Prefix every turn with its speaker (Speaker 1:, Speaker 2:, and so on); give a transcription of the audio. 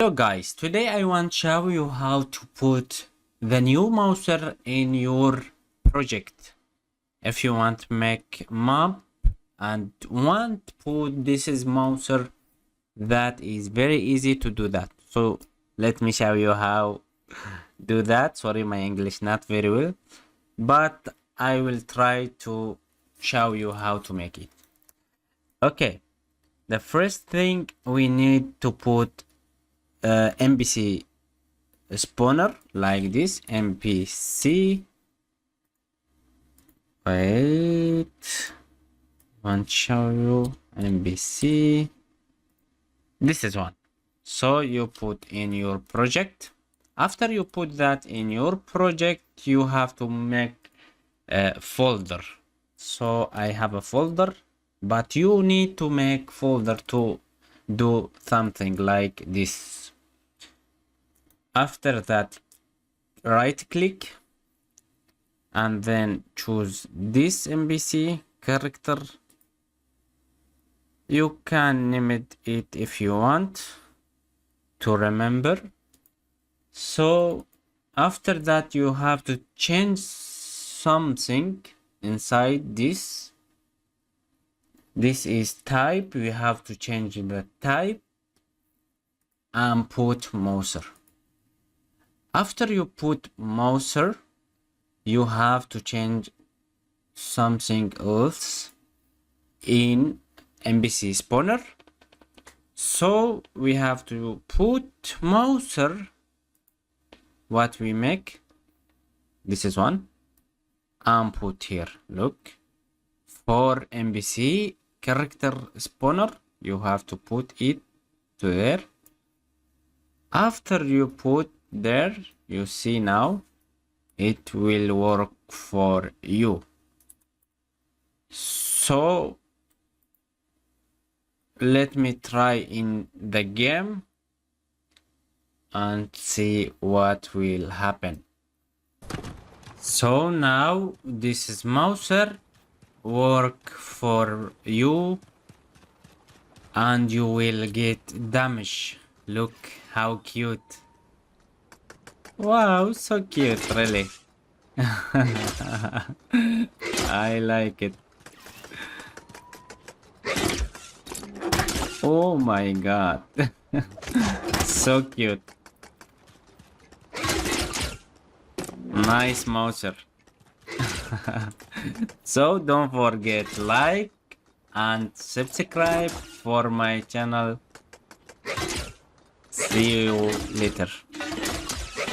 Speaker 1: Hello guys, today I want to show you how to put the new Mouser in your project. If you want to make map and want to put this is Mouser, that is very easy to do that. So let me show you how do that. Sorry, my English not very well, but I will try to show you how to make it. Okay, the first thing we need to put NPC spawner like this. NPC, wait, want to show you NPC. This is one. So you put in your project. After you put that in your project, you have to make a folder. So I have a folder, but you need to make folder to do something like this. After that, right click and then choose this NPC character. You can name it if you want to remember. So after that, you have to change something inside this. This is type. We have to change the type and put Mouser. After you put Mouser, you have to change something else in NPC spawner. So we have to put Mouser. What we make, this is one, and put here. Look, for NPC character spawner, you have to put it to there. After you put there, you see now it will work for you. So let me try in the game and see what will happen. So now this is Mouser work for you and you will get damage. Look how cute. Wow, so cute, really. I like it. Oh my god. So cute. Nice Mouser. So don't forget like and subscribe for my channel. See you later.